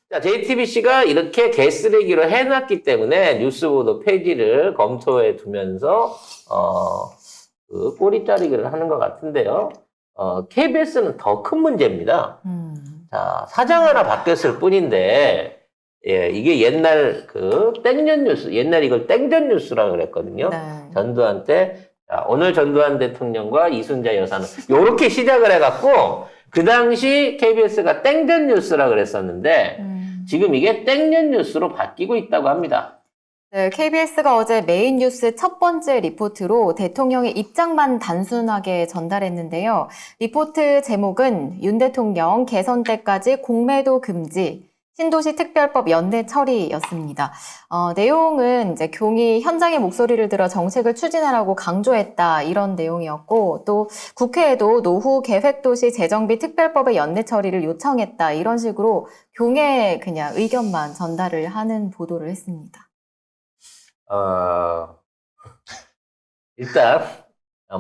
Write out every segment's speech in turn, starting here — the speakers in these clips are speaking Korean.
자, JTBC가 이렇게 개쓰레기로 해놨기 때문에 뉴스보도 폐지를 검토해 두면서, 그 꼬리 자르기를 하는 것 같은데요. KBS는 더 큰 문제입니다. 자, 사장 하나 바뀌었을 뿐인데, 예, 이게 옛날 그 땡전 뉴스, 옛날 이걸 땡전 뉴스라고 그랬거든요. 네. 전두환 때, 자, 오늘 전두환 대통령과 이순자 여사는 요렇게 시작을 해갖고, 그 당시 KBS가 땡전 뉴스라고 그랬었는데, 지금 이게 땡전 뉴스로 바뀌고 있다고 합니다. 네, KBS가 어제 메인 뉴스 첫 번째 리포트로 대통령의 입장만 단순하게 전달했는데요. 리포트 제목은 윤 대통령 개선 때까지 공매도 금지, 신도시 특별법 연내 처리였습니다. 내용은 이제 경위 현장의 목소리를 들어 정책을 추진하라고 강조했다 이런 내용이었고 또 국회에도 노후 계획도시 재정비 특별법의 연내 처리를 요청했다 이런 식으로 경의 그냥 의견만 전달을 하는 보도를 했습니다. 일단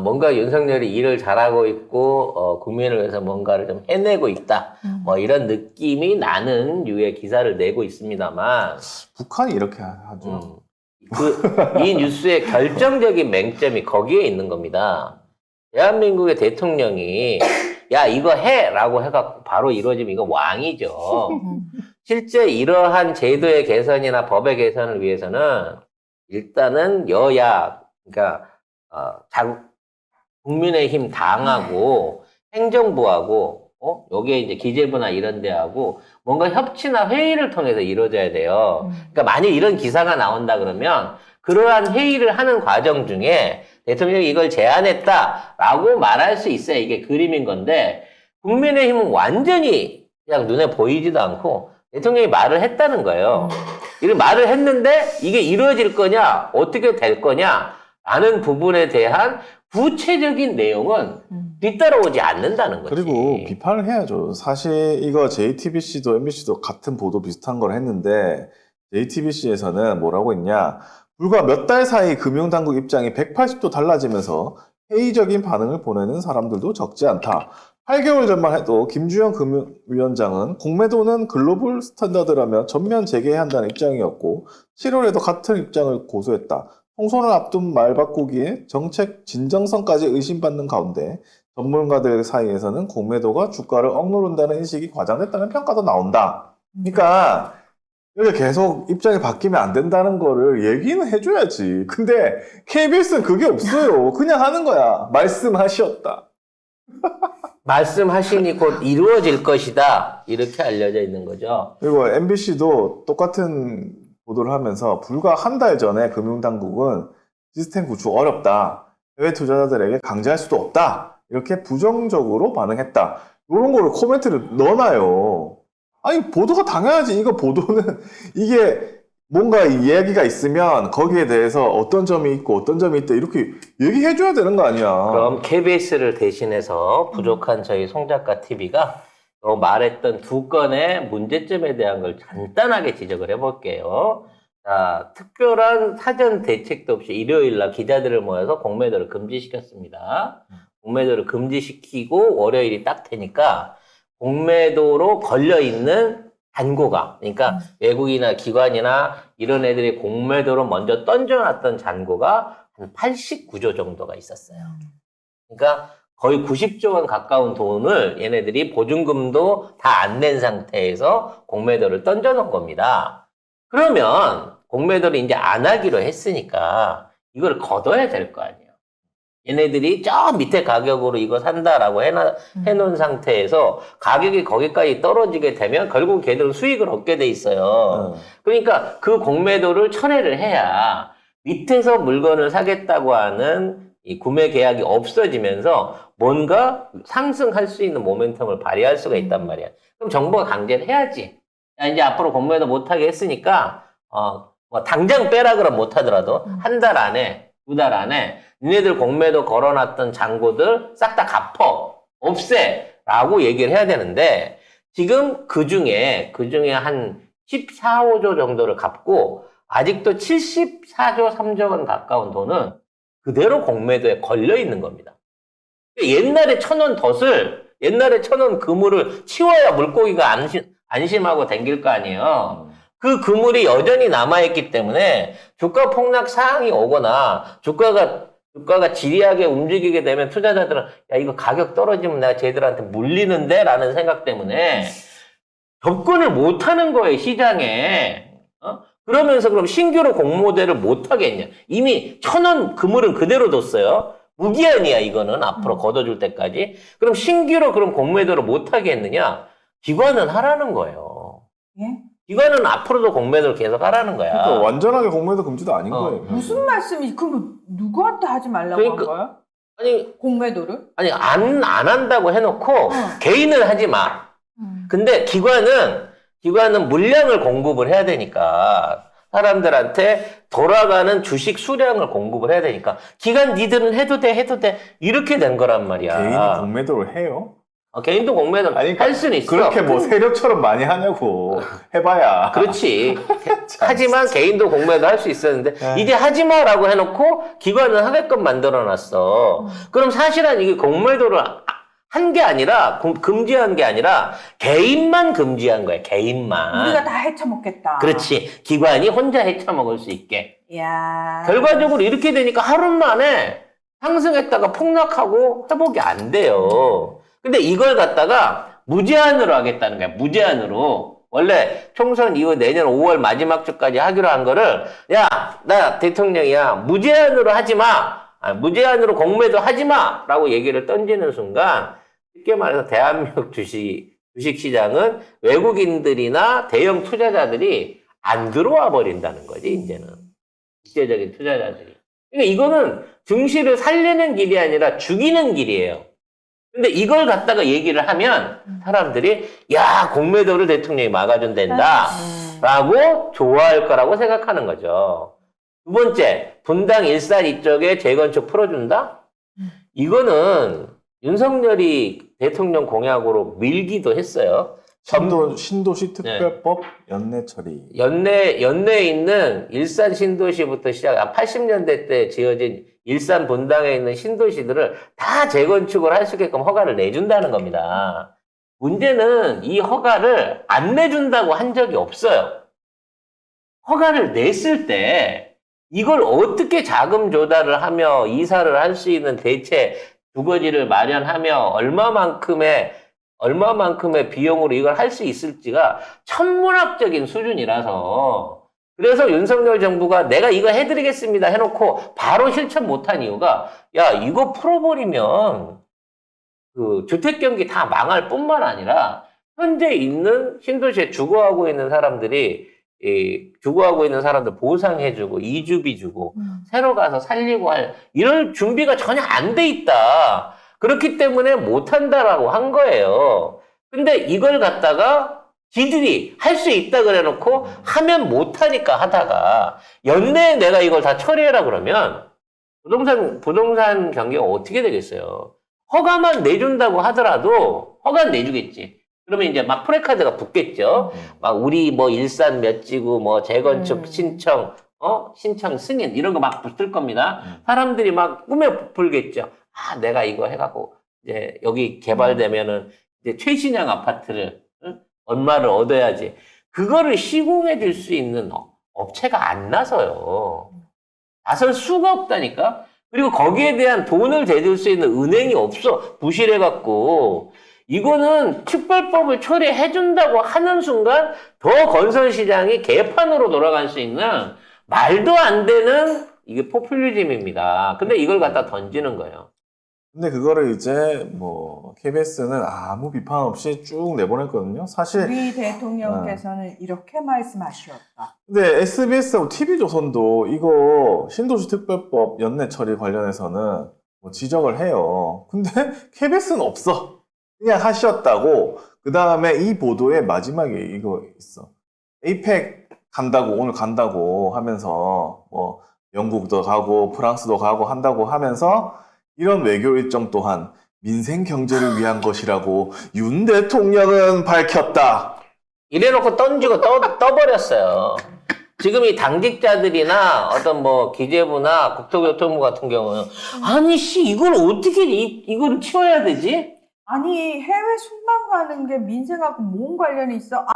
뭔가 윤석열이 일을 잘하고 있고 국민을 위해서 뭔가를 좀 해내고 있다. 뭐 이런 느낌이 나는 류의 기사를 내고 있습니다만 북한이 이렇게 하죠. 이 뉴스의 결정적인 맹점이 거기에 있는 겁니다. 대한민국의 대통령이 야 이거 해라고 해갖고 바로 이루어지면 이거 왕이죠. 실제 이러한 제도의 개선이나 법의 개선을 위해서는 일단은 여야 그러니까 국민의힘 당하고 행정부하고 여기에 이제 기재부나 이런 데하고 뭔가 협치나 회의를 통해서 이루어져야 돼요. 그러니까 만약 이런 기사가 나온다 그러면 그러한 회의를 하는 과정 중에 대통령이 이걸 제안했다라고 말할 수 있어야 이게 그림인 건데 국민의힘은 완전히 그냥 눈에 보이지도 않고 대통령이 말을 했다는 거예요. 이런 말을 했는데 이게 이루어질 거냐 어떻게 될 거냐 라는 부분에 대한 구체적인 내용은 뒤따라오지 않는다는 거지. 그리고 비판을 해야죠. 사실 이거 JTBC도 MBC도 같은 보도 비슷한 걸 했는데 JTBC에서는 뭐라고 했냐. 불과 몇 달 사이 금융당국 입장이 180도 달라지면서 회의적인 반응을 보내는 사람들도 적지 않다. 8개월 전만 해도 김주영 금융위원장은 공매도는 글로벌 스탠다드라며 전면 재개해야 한다는 입장이었고 7월에도 같은 입장을 고수했다. 총선을 앞둔 말 바꾸기에 정책 진정성까지 의심받는 가운데 전문가들 사이에서는 공매도가 주가를 억누른다는 인식이 과장됐다는 평가도 나온다. 그러니까 이렇게 계속 입장이 바뀌면 안 된다는 거를 얘기는 해줘야지. 근데 KBS는 그게 없어요. 그냥 하는 거야. 말씀하셨다. 말씀하시니 곧 이루어질 것이다. 이렇게 알려져 있는 거죠. 그리고 MBC도 똑같은 보도를 하면서 불과 한 달 전에 금융당국은 시스템 구축 어렵다. 해외 투자자들에게 강제할 수도 없다. 이렇게 부정적으로 반응했다. 이런 거를 코멘트를 넣어놔요. 아니 보도가 당연하지. 이거 보도는 이게 뭔가 이야기가 있으면 거기에 대해서 어떤 점이 있고 어떤 점이 있다 이렇게 얘기해줘야 되는 거 아니야. 그럼 KBS를 대신해서 부족한 저희 송작가 TV가 말했던 두 건의 문제점에 대한 걸 간단하게 지적을 해볼게요. 자, 특별한 사전 대책도 없이 일요일날 기자들을 모여서 공매도를 금지시켰습니다. 공매도를 금지시키고 월요일이 딱 되니까 공매도로 걸려있는 잔고가, 그러니까 외국이나 기관이나 이런 애들이 공매도로 먼저 던져놨던 잔고가 한 89조 정도가 있었어요. 그러니까 거의 90조 원 가까운 돈을 얘네들이 보증금도 다 안 낸 상태에서 공매도를 던져놓은 겁니다. 그러면 공매도를 이제 안 하기로 했으니까 이걸 걷어야 될 거 아니에요. 얘네들이 저 밑에 가격으로 이거 산다라고 해놓은 상태에서 가격이 거기까지 떨어지게 되면 결국 걔들은 수익을 얻게 돼 있어요. 그러니까 그 공매도를 철회를 해야 밑에서 물건을 사겠다고 하는 이 구매 계약이 없어지면서 뭔가 상승할 수 있는 모멘텀을 발휘할 수가 있단 말이야. 그럼 정부가 강제를 해야지. 야, 이제 앞으로 공매도 못하게 했으니까 뭐 당장 빼라 그러면 못하더라도 한 달 안에, 두 달 안에 니네들 공매도 걸어놨던 잔고들 싹 다 갚어. 없애라고 얘기를 해야 되는데 지금 그 중에 한 14, 5조 정도를 갚고 아직도 74조 3조 원 가까운 돈은 그대로 공매도에 걸려 있는 겁니다. 옛날에 쳐놓은 덫을, 옛날에 쳐놓은 그물을 치워야 물고기가 안 안심하고 댕길 거 아니에요. 그 그물이 여전히 남아있기 때문에 주가 폭락 사항이 오거나 주가가 지리하게 움직이게 되면 투자자들은 야 이거 가격 떨어지면 내가 쟤들한테 물리는데 라는 생각 때문에 접근을 못하는 거예요 시장에. 그러면서 그럼 신규로 공모대를 못 하겠냐. 이미 1,000원 그물은 그대로 뒀어요. 무기한이야 이거는 앞으로 걷어줄 때까지. 그럼 신규로 그럼 공매도를 못 하겠느냐. 기관은 하라는 거예요. 예? 기관은 앞으로도 공매도를 계속 하라는 거야. 그러니까 완전하게 공매도 금지도 아닌 어. 거예요. 무슨 말씀이, 그럼 누구한테 하지 말라고 그러니까- 한 거예요? 아니 공매도를? 안 한다고 해놓고 개인은 하지 마. 근데 기관은 물량을 공급을 해야 되니까 사람들한테 돌아가는 주식 수량을 공급을 해야 되니까 기관 니들은 해도 돼 이렇게 된 거란 말이야. 개인이 공매도를 해요? 개인도 공매도를 아니, 할 수는 있어. 그렇게 뭐 세력처럼 많이 하냐고 해봐야. 그렇지. 하지만 개인도 공매도 할 수 있었는데 에이. 이제 하지 마라고 해놓고 기관은 하게끔 만들어놨어. 그럼 사실은 이게 공매도를 한 게 아니라 금지한 게 아니라 개인만 금지한 거야. 개인만. 우리가 다 헤쳐먹겠다. 그렇지. 기관이 혼자 헤쳐먹을 수 있게. 이야. 결과적으로 이렇게 되니까 하루 만에 상승했다가 폭락하고 회복이 안 돼요. 근데 이걸 갖다가 무제한으로 하겠다는 거야. 무제한으로. 원래 총선 이후 내년 5월 마지막 주까지 하기로 한 거를 야, 나 대통령이야. 무제한으로 하지 마. 무제한으로 공매도 하지 마. 라고 얘기를 던지는 순간 쉽게 말해서 대한민국 주식시장은 외국인들이나 대형 투자자들이 안 들어와 버린다는 거지, 이제는. 국제적인 투자자들이. 그러니까 이거는 증시를 살리는 길이 아니라 죽이는 길이에요. 근데 이걸 갖다가 얘기를 하면 사람들이 야, 공매도를 대통령이 막아준댄다. 라고 좋아할 거라고 생각하는 거죠. 두 번째, 분당 일산 이쪽에 재건축 풀어준다? 이거는 윤석열이 대통령 공약으로 밀기도 했어요. 신도시 특별법 연내 처리. 연내에 있는 일산 신도시부터 시작, 80년대 때 지어진 일산 분당에 있는 신도시들을 다 재건축을 할 수 있게끔 허가를 내준다는 겁니다. 문제는 이 허가를 안 내준다고 한 적이 없어요. 허가를 냈을 때 이걸 어떻게 자금 조달을 하며 이사를 할 수 있는 대체 주거지를 마련하며 얼마만큼의 비용으로 이걸 할 수 있을지가 천문학적인 수준이라서 그래서 윤석열 정부가 내가 이거 해드리겠습니다 해놓고 바로 실천 못한 이유가 야 이거 풀어버리면 그 주택 경기 다 망할 뿐만 아니라 현재 있는 신도시에 주거하고 있는 사람들 보상해주고 이주비 주고 새로 가서 살리고 할 이런 준비가 전혀 안 돼 있다. 그렇기 때문에 못한다라고 한 거예요. 근데 이걸 갖다가 지들이 할 수 있다 그래놓고 하면 못하니까 하다가 연내에 내가 이걸 다 처리해라 그러면 부동산 경기가 어떻게 되겠어요? 허가만 내준다고 하더라도 허가는 내주겠지. 그러면 이제 막 프레카드가 붙겠죠. 막 우리 뭐 일산 몇 지구 뭐 재건축 신청 승인 이런 거 막 붙을 겁니다. 사람들이 막 꿈에 부풀겠죠. 아, 내가 이거 해갖고 이제 여기 개발되면은 이제 최신형 아파트를 얼마를 얻어야지. 그거를 시공해 줄 수 있는 업체가 안 나서요. 나설 수가 없다니까. 그리고 거기에 대한 돈을 대줄 수 있는 은행이 없어. 부실해갖고. 이거는 특별법을 처리해준다고 하는 순간 더 건설시장이 개판으로 돌아갈 수 있는 말도 안 되는 이게 포퓰리즘입니다. 근데 이걸 갖다 던지는 거예요. 근데 그거를 이제 뭐 KBS는 아무 비판 없이 쭉 내보냈거든요. 사실 우리 대통령께서는 이렇게 말씀하셨다. 근데 SBS하고 TV조선도 이거 신도시 특별법 연내 처리 관련해서는 뭐 지적을 해요. 근데 KBS는 없어. 그냥 하셨다고. 그 다음에 이 보도의 마지막에 이거 있어. 에이펙 오늘 간다고 하면서 뭐 영국도 가고 프랑스도 가고 한다고 하면서 이런 외교 일정 또한 민생 경제를 위한 것이라고 윤 대통령은 밝혔다. 이래놓고 던지고 떠버렸어요. 지금 이 당직자들이나 어떤 뭐 기재부나 국토교통부 같은 경우는 아니 이걸 어떻게 이거를 치워야 되지? 아니 해외 순방 가는 게 민생하고 뭔 관련이 있어?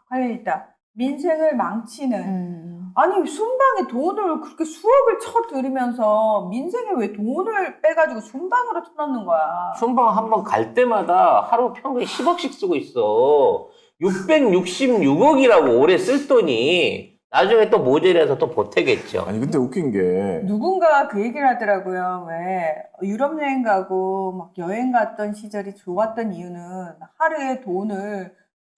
관련 있다. 민생을 망치는. 아니 순방에 돈을 그렇게 수억을 쳐들이면서 민생에 왜 돈을 빼가지고 순방으로 쳐넣는 거야? 순방 한 번 갈 때마다 하루 평균 10억씩 쓰고 있어. 666억이라고 올해 쓸 돈이 나중에 또 모자라서 또 보태겠죠. 아니 근데 웃긴 게 누군가 그 얘기를 하더라고요. 왜 유럽 여행 가고 막 여행 갔던 시절이 좋았던 이유는 하루에 돈을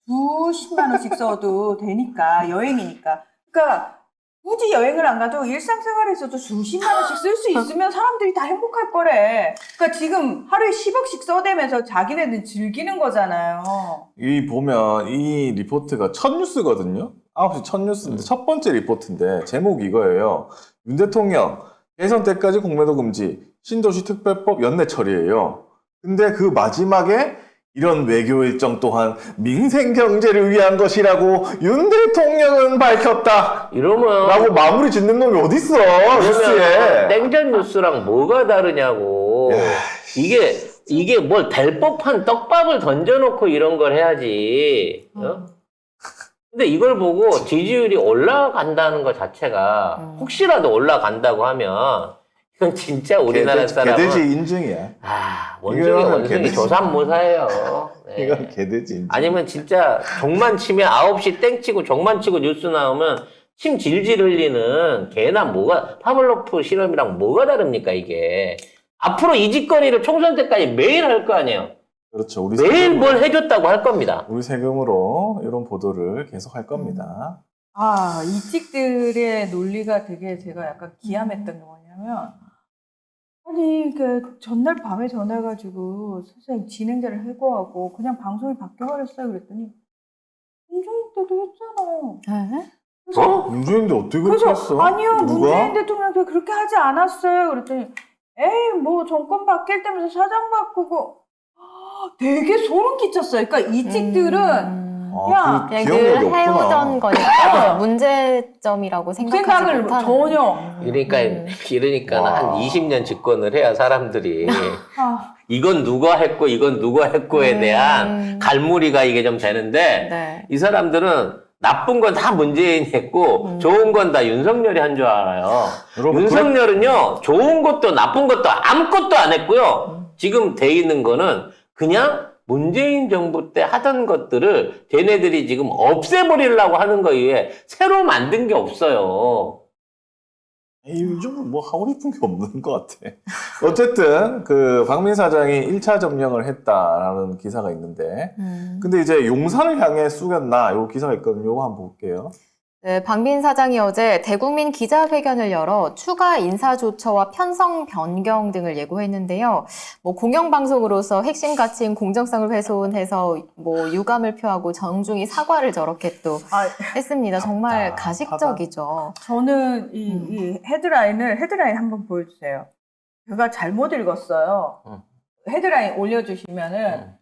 수십만 원씩 써도 되니까 여행이니까. 그러니까 굳이 여행을 안 가도 일상생활에서도 수십만 원씩 쓸 수 있으면 사람들이 다 행복할 거래. 그러니까 지금 하루에 10억씩 써대면서 자기네들 즐기는 거잖아요. 이 보면 이 리포트가 첫 뉴스거든요. 9시 첫 뉴스인데 첫 번째 리포트인데 제목이 이거예요. 윤 대통령 대선 때까지 공매도 금지 신도시 특별법 연내 처리예요. 근데 그 마지막에 이런 외교 일정 또한 민생 경제를 위한 것이라고 윤 대통령은 밝혔다. 이러면 라고 마무리 짓는 놈이 어딨어 그러면 뉴스에. 땡전 뉴스랑 뭐가 다르냐고. 야, 이게 뭘 될 법한 떡밥을 던져놓고 이런 걸 해야지. 어? 근데 이걸 보고 지지율이 올라간다는 것 자체가 혹시라도 올라간다고 하면 이건 진짜 우리나라 사람은 개돼지 인증이야. 원숭이 개돼지. 조삼모사예요. 네. 이건 개돼지 인증. 아니면 진짜 종만 치면 9시 땡 치고 종만 치고 뉴스 나오면 침 질질 흘리는 개나 뭐가 파블로프 실험이랑 뭐가 다릅니까 이게. 앞으로 이 짓거리를 총선 때까지 매일 할 거 아니에요. 그렇죠. 우리 매일 세금으로- 뭘 해줬다고 할 겁니다. 우리 세금으로 이런 보도를 계속 할 겁니다. 이직들의 논리가 되게 제가 약간 기함했던 게 뭐냐면, 아니, 그, 전날 밤에 전화해가지고, 선생님, 진행자를 해고하고, 그냥 방송이 바뀌어버렸어요. 그랬더니, 문재인 때도 했잖아요. 그래서, 문재인인데 어떻게 그렇게 그래서 했어? 아니요, 누가? 문재인 대통령도 그렇게 하지 않았어요. 그랬더니, 에이, 뭐, 정권 바뀔 때면서 사장 바꾸고, 되게 소름 끼쳤어요. 그러니까 이직들은, 야, 그 그냥 기억력이 늘 해오던 없구나. 거니까 문제점이라고 생각하지 생각을 못하는. 전혀. 그러니까는 와. 한 20년 집권을 해야 사람들이 아, 이건 누가 했고 이건 누가 했고에 대한 갈무리가 이게 좀 되는데 네. 이 사람들은 나쁜 건 다 문재인이 했고 좋은 건 다 윤석열이 한 줄 알아요. 여러분, 윤석열은요 좋은 것도 나쁜 것도 아무것도 안 했고요. 지금 돼 있는 거는 그냥 문재인 정부 때 하던 것들을 걔네들이 지금 없애버리려고 하는 거 이외에 새로 만든 게 없어요. 이 정도 뭐 하고 싶은 게 없는 것 같아. 어쨌든 그 박민 사장이 1차 점령을 했다라는 기사가 있는데, 근데 이제 용산을 향해 쑥였나 요 기사가 있거든요. 요거 한번 볼게요. 네, 박민 사장이 어제 대국민 기자회견을 열어 추가 인사 조처와 편성 변경 등을 예고했는데요. 뭐 공영방송으로서 핵심 가치인 공정성을 훼손해서 뭐 유감을 표하고 정중히 사과를 저렇게 또 했습니다. 정말 가식적이죠. 저는 이 헤드라인 한번 보여주세요. 제가 잘못 읽었어요. 헤드라인 올려주시면은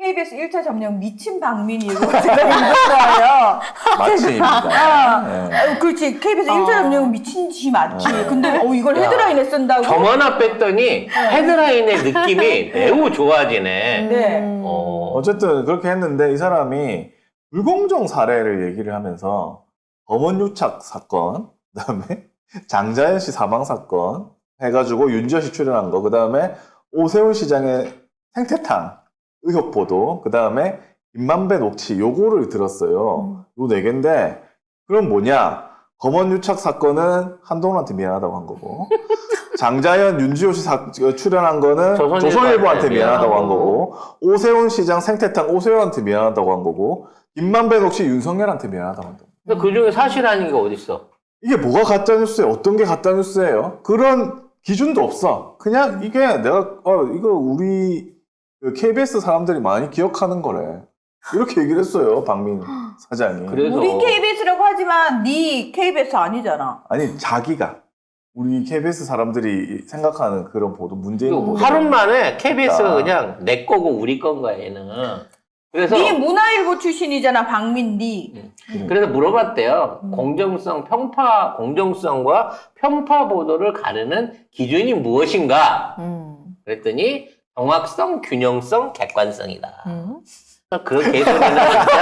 KBS 1차 점령 미친 박민이고 제가 읽은 거예요. 마침입니다. 그렇지. KBS 1차 점령은 미친 지 맞지. 근데 이걸 헤드라인에 쓴다고? 점 하나 뺐더니 헤드라인의 느낌이 매우 좋아지네. 네. 어쨌든 그렇게 했는데 이 사람이 불공정 사례를 얘기를 하면서 검언유착 사건, 그다음에 장자연 씨 사망 사건 해가지고 윤지호 씨 출연한 거, 그다음에 오세훈 시장의 생태탕 의혹 보도, 그다음에 김만배 녹취 요거를 들었어요. 요 네 개인데 그럼 뭐냐? 검언유착 사건은 한동훈한테 미안하다고 한 거고, 장자연, 윤지호 씨 출연한 거는 조선일보한테 미안하다고 한 거고, 오세훈 시장 생태탕 오세훈한테 미안하다고 한 거고, 김만배 녹취 윤석열한테 미안하다고 한 거고. 근데 그 중에 사실 아닌 게 어딨어? 이게 뭐가 가짜뉴스예요? 어떤 게 가짜뉴스예요? 그런 기준도 없어. 그냥 이게 내가 이거 우리 그 KBS 사람들이 많이 기억하는 거래. 이렇게 얘기를 했어요, 박민 사장이. 그래서 우리 KBS라고 하지만 네 KBS 아니잖아. 아니 자기가 우리 KBS 사람들이 생각하는 그런 보도, 문재인 보도. 하루 만에 KBS가 아. 그냥 내 거고 우리 건 거야 얘는. 그래서 네 문화일보 출신이잖아, 박민 네. 그래서 물어봤대요. 공정성과 편파 보도를 가르는 기준이 무엇인가? 그랬더니 정확성, 균형성, 객관성이다. 음. 그런 개소리는 진짜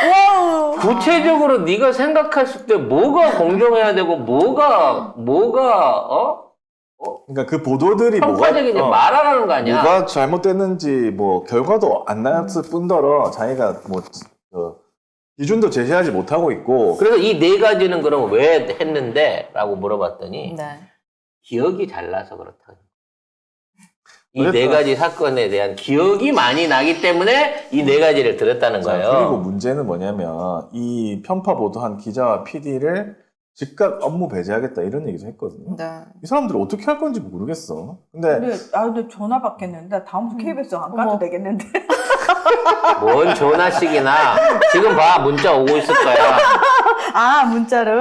와우. 구체적으로 네가 생각했을 때 뭐가 공정해야 되고 뭐가 그러니까 그 보도들이 평가적이지 말하라는 거 아니야. 뭐가 잘못됐는지 뭐 결과도 안 나왔을 뿐더러 자기가 뭐 기준도 제시하지 못하고 있고 그래서 이 네 가지는 그럼 왜 했는데? 라고 물어봤더니 네. 기억이 잘 나서 그렇다. 이 그랬다. 네 가지 사건에 대한 기억이 많이 나기 때문에 이 네 가지를 들었다는 자, 거예요. 그리고 문제는 뭐냐면 이 편파 보도한 기자와 PD를 즉각 업무 배제하겠다 이런 얘기도 했거든요. 네. 이 사람들이 어떻게 할 건지 모르겠어. 근데 근데 전화 받겠는데 다음부터 KBS 안 가도 어머. 되겠는데. 뭔 전화식이나 지금 봐 문자 오고 있을 거야. 아, 문자를.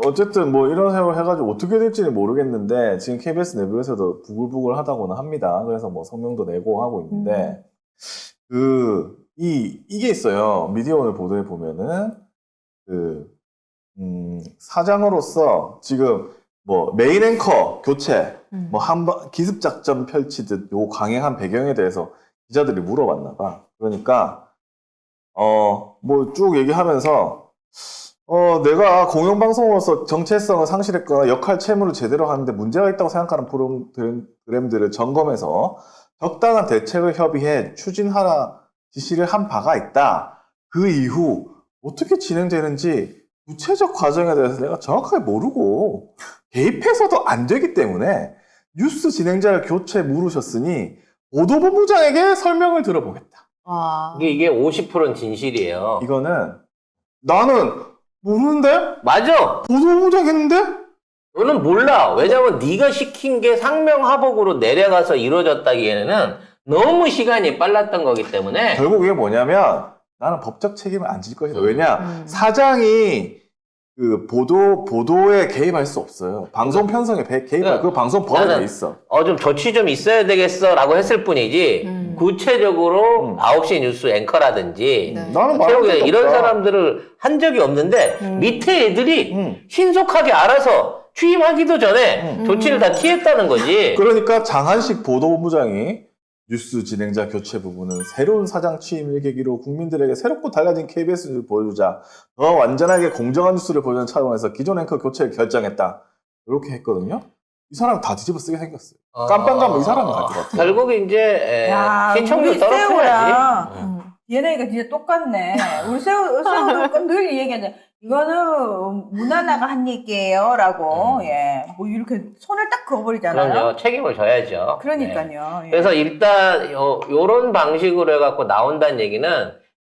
어쨌든 뭐 이런 생각을 해가지고 어떻게 될지는 모르겠는데 지금 KBS 내부에서도 부글부글 하다고는 합니다. 그래서 뭐 성명도 내고 하고 있는데 이게 있어요. 미디어 오늘 보도에 보면은 사장으로서 지금 뭐 메인 앵커 교체 뭐 한번 기습 작전 펼치듯 요 강행한 배경에 대해서 기자들이 물어봤나 봐. 그러니까 뭐 쭉 얘기하면서 내가 공영방송으로서 정체성을 상실했거나 역할 채무를 제대로 하는데 문제가 있다고 생각하는 프로그램들을 점검해서 적당한 대책을 협의해 추진하라 지시를 한 바가 있다. 그 이후 어떻게 진행되는지 구체적 과정에 대해서 내가 정확하게 모르고 개입해서도 안 되기 때문에 뉴스 진행자를 교체 물으셨으니 보도본부장에게 설명을 들어보겠다. 와. 이게 50%는 진실이에요. 이거는 나는 모르는데? 맞아. 보도본부장 했는데? 너는 몰라. 왜냐면 네가 시킨 게 상명하복으로 내려가서 이루어졌다기에는 너무 시간이 빨랐던 거기 때문에 결국 이게 뭐냐면 나는 법적 책임을 안 질 것이다. 왜냐? 사장이 그 보도에 개입할 수 없어요. 방송 편성에 개입할 그 방송 법에 나는 돼 있어. 좀 조치 좀 있어야 되겠어 라고 했을 뿐이지 구체적으로 9시 뉴스 앵커라든지 네. 나는 말한 최욱이 적이 이런 없다. 사람들을 한 적이 없는데 밑에 애들이 신속하게 알아서 취임하기도 전에 조치를 다 취했다는 거지. 그러니까 장한식 보도본부장이 뉴스 진행자 교체 부분은 새로운 사장 취임을 계기로 국민들에게 새롭고 달라진 KBS를 보여주자 더 완전하게 공정한 뉴스를 보여주는 차원에서 기존 앵커 교체를 결정했다. 이렇게 했거든요. 이 사람 다 뒤집어 쓰게 생겼어요. 깜빵 가면 이 사람이 갈 것 같아요. 결국 이제 야, 시청률 우리 떨어뜨려야지. 세우랑 얘네가 진짜 똑같네. 우리 세우도 늘 얘기하잖아. 이거는 문화나가 한 얘기예요. 라고. 예. 뭐 이렇게 손을 딱 그어버리잖아요. 그럼요. 책임을 져야죠. 네. 그러니까요. 예. 그래서 일단 요런 방식으로 해갖고 나온다는 얘기는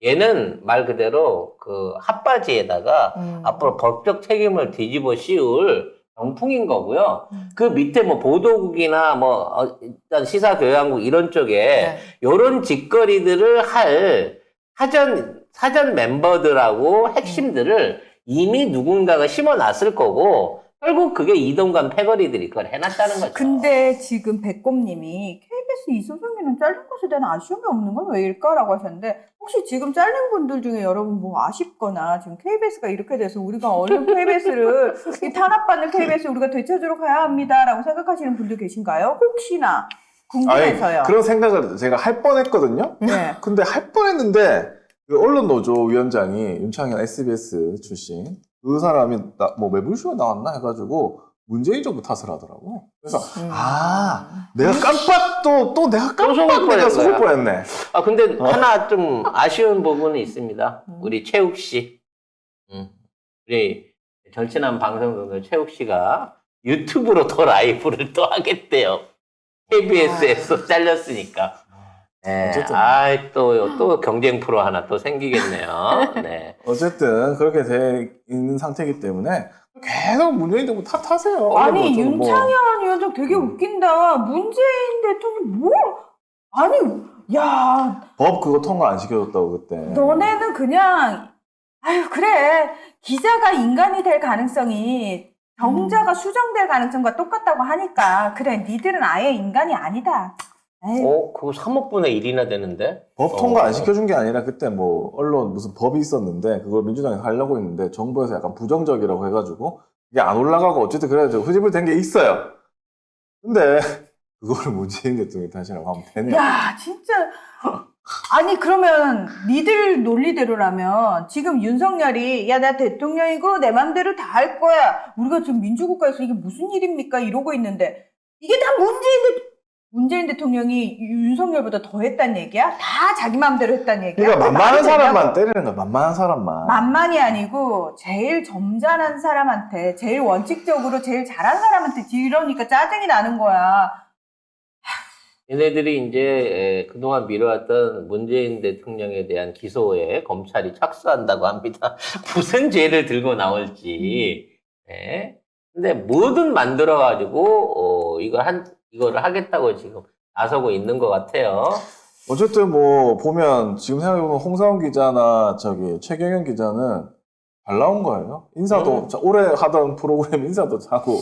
얘는 말 그대로 그 핫바지에다가 앞으로 법적 책임을 뒤집어 씌울 병풍인 거고요. 그 밑에 뭐 보도국이나 뭐 일단 시사교양국 이런 쪽에 네. 요런 짓거리들을 할 사전 멤버들하고 핵심들을 이미 누군가가 심어놨을 거고 결국 그게 이동관 패거리들이 그걸 해놨다는 거죠. 근데 지금 백곰님이 KBS 이소정님은 잘린 것에 대한 아쉬움이 없는 건 왜일까라고 하셨는데 혹시 지금 잘린 분들 중에 여러분 뭐 아쉽거나 지금 KBS가 이렇게 돼서 우리가 얼른 KBS를 이 탄압받는 KBS 우리가 되찾으러 가야 합니다라고 생각하시는 분들 계신가요? 혹시나 궁금해서요. 그런 생각을 제가 할 뻔했거든요. 네. 근데 할 뻔했는데 그 언론노조 위원장이 윤창현 SBS 출신 그 사람이 뭐 매불쇼에 나왔나 해가지고 문재인 정부 탓을 하더라고. 그래서 내가 깜빡 또 내가 깜빡 내가 속을 뻔했네. 근데 하나 좀 아쉬운 부분이 있습니다. 우리 최욱 씨. 우리 절친한 방송국의 최욱 씨가 유튜브로 더 라이브를 또 하겠대요. KBS에서 잘렸으니까. 네. 어쨌든. 또 경쟁 프로 하나 또 생기겠네요. 네. 어쨌든 그렇게 돼 있는 상태이기 때문에 계속 문재인 정부 탓하세요. 아니 뭐 저는 뭐 윤창현 위원장 되게 웃긴다. 문재인 대통령 뭘 아니 야 법 그거 통과 안 시켜줬다고 그때. 너네는 그냥 아유 그래 기자가 인간이 될 가능성이 정자가 수정될 가능성과 똑같다고 하니까 그래 니들은 아예 인간이 아니다. 에이. 그거 3억 분의 1이나 되는데? 법 통과 안 시켜준 게 아니라 그때 뭐 언론 무슨 법이 있었는데 그걸 민주당이 하려고 했는데 정부에서 약간 부정적이라고 해가지고 이게 안 올라가고 어쨌든 그래가지고 흐지부지 된 게 있어요. 근데 그거를 문재인 대통령이 탓이라고 하면 되냐? 야, 진짜. 아니, 그러면 니들 논리대로라면 지금 윤석열이 야, 나 대통령이고 내 맘대로 다 할 거야. 우리가 지금 민주국가에서 이게 무슨 일입니까? 이러고 있는데 이게 다 문재인 대통령이 윤석열보다 더 했단 얘기야? 다 자기 맘대로 했단 얘기야? 그러니까 만만한 말이 되냐고. 사람만 때리는 거야. 만만한 사람만. 만만이 아니고 제일 점잖은 사람한테, 제일 원칙적으로 제일 잘한 사람한테 이러니까 짜증이 나는 거야. 얘네들이 이제 그동안 미뤄왔던 문재인 대통령에 대한 기소에 검찰이 착수한다고 합니다. 무슨 죄를 들고 나올지. 네. 근데 뭐든 만들어가지고 이거를 하겠다고 지금 나서고 있는 것 같아요. 어쨌든 뭐 보면 지금 생각해보면 홍사훈 기자나 저기 최경영 기자는 잘 나온 거예요. 인사도 올해 하던 프로그램 인사도 하고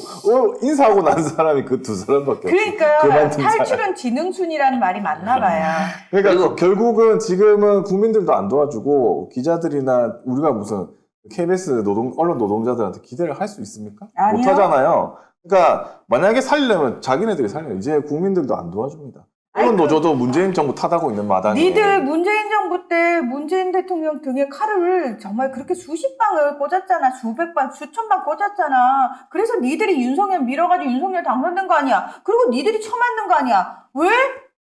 인사하고 난 사람이 그 두 사람밖에 없어. 그러니까 그만둔 탈출은 지능순이라는 말이 맞나 봐요. 그러니까 그리고- 결국은 지금은 국민들도 안 도와주고 기자들이나 우리가 무슨 KBS 언론 노동자들한테 기대를 할 수 있습니까? 아니요. 못 하잖아요. 그러니까 만약에 살리려면 자기네들이 살려요. 이제 국민들도 안 도와줍니다. 언론 아니, 노조도 문재인 정부 탓하고 있는 마당에. 니들 문재인 정부 때 문재인 대통령 등에 칼을 정말 그렇게 수십 방을 꽂았잖아. 수백 방, 수천 방 꽂았잖아. 그래서 니들이 윤석열 밀어가지고 윤석열 당선된 거 아니야. 그리고 니들이 처맞는 거 아니야. 왜?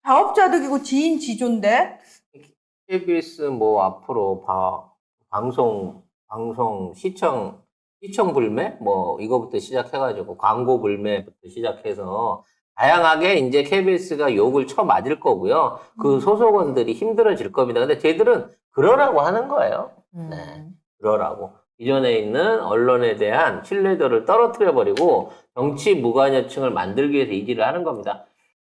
자업자득이고 지인 지존데? KBS 뭐 앞으로 방송 시청 불매 뭐 이거부터 시작해가지고 광고 불매부터 시작해서 다양하게 이제 KBS가 욕을 쳐맞을 거고요. 그 소속원들이 힘들어질 겁니다. 근데 쟤들은 그러라고 하는 거예요. 네. 그러라고. 기존에 있는 언론에 대한 신뢰도를 떨어뜨려버리고 정치 무관여층을 만들기 위해서 이 일을 하는 겁니다.